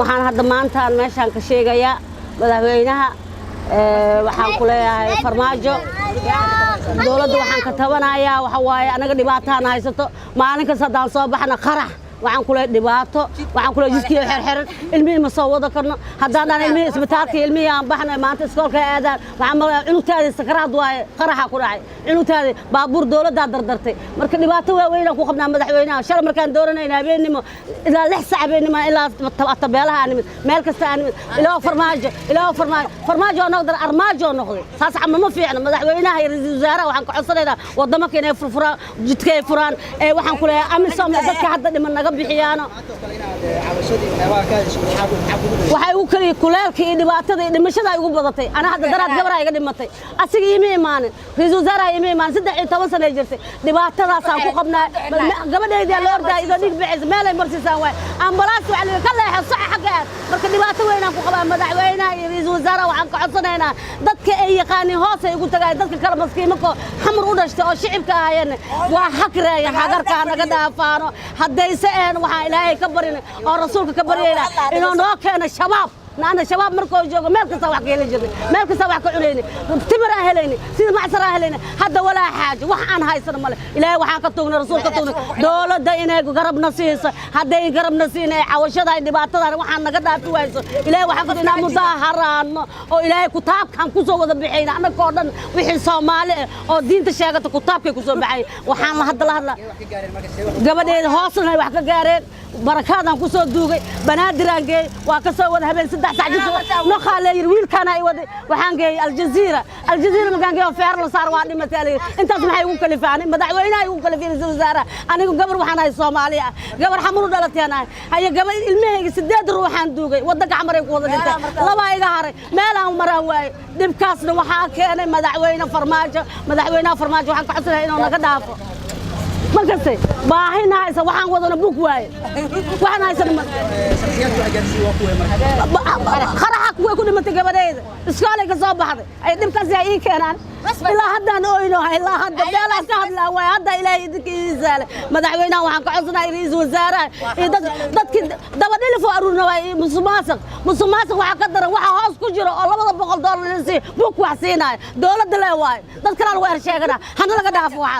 waxaan hadda maanta aan meeshaan ka sheegayaa madaxweynaha waxaan ku leeyahay farmaajo dawladda waxaan ka tabanayaa waxa waaye anaga dhibaataan haysato maalin kasta hadaan soo baxna qarax waxaan ku leeyahay dhibaato waxaan ku leeyahay jidkii xirxiran ilmihii ma soo wada karno haddaan ilmihii isbitaalka ilmihii aan baxnay maanta iskoolka aadaan waxaan malayaa cunugtaada sakaraad waaye qaraxa ku dhacay cunugtaada baabuur dawladda dardartay marka dhibaato waaweyn aan ku qabnaa madaxweynaha shalay markaan dooranayna habeenimo ilaa 6 saac habeenimo ilaa tabeelaha aan nimid meel kasta aan nimid ilaa farmaajo noqday armaajo noqday saas ama ma fiicna madaxweynaha iyo ra'iisul wasaaraha waxaan ka codsanaynaa wadamada inay furfuraan jidkay furaan waxaan ku leeyahay amisom dadka hadda dhiman naga bixiyaan waxay ugu kaliya kuleelka iyo dhibaatada iyo dhimashada ay ugu badatay ana hadda daraad gabar ay iga dhimatay asiga ima imaanin ra'iisul wasaaraha ima imaanin 13 sano ay jirtay dhibaatadaas aan ku qabnaa gabadheedii la orday iga dhig bixis meel ay marsiisaan way ambalaas waxa la ka leexay sax xaqaad marka dhibaato weyn aan ku qabaa madaxweynaha iyo ra'iisul wasaaraha waxaan ka codsanaynaa dadka ay yaqaaniin hoos ay ugu tagay dadka kala maskiimako xamar u dhashtay oo shicibka ahaayeen waa xaqreeyay hagarka naga dhaafaano hadayse waxaan ilaahay ka barin oo rasuulka ka bariyayna inuu noo keeno shabaab أنا شباب مركو جوجو مالك سواح كيلي جري مالك سواح كعليني تمر أهليني سيد معسر أهليني هذا ولا حاجة وحن هاي سنة مال إلهي وحن كتونا رسول كتونا دولة دينا قرب نصيص هذا قرب نصينا عوشة هاي دبعت هذا وحن نقدر في ويس إلهي وحن كتونا مظاهران أو إلهي كتاب كان كوسو وذا بحين أنا كordon وحين صومالي أو دين تشاقة كتاب كوسو بحين وحن هذا الله قبل هاصل هاي وحكي جارين بركاتنا كوسو دوغي بنادران جاي وكسو وذا هبل سد سعجت نخالي يرويل كان يودي وحان جاي الجزيرة مكان جاي فير لصار وادي مثالي أنت اسمح يقول كلفاني مدعوينا يقول كلفين الوزارة أنا يقول قبر وحنا الصومالية قبر حمر دلتي أنا هي قبل المهي سداد روحان دوغي ودك عمر يقول أنت الله ما يقهري ما لهم مراوي دبكاسنا وحاكينا مدعوينا فرماجة وحان كحسنا إنه نقدافه ما قصدي باهين هاي سواحن وضنا بوك واي وحنا هاي سنة خرحك ويكون متقبلين إسكالي كصوب هذا أي دم كذي أي كيران إلا هذا نوينه إلا هذا بلا سهل لا وهذا إلى يدك يزال مدعوينا وحنا كعصنا يريز وزارة دبنا اللي فارونا مسماسك وحقدر وحاس كجرا الله ما بقول دول لسه بوك وحسينا دولة دلواي ده كلام وير شيء كنا هنلا قدافع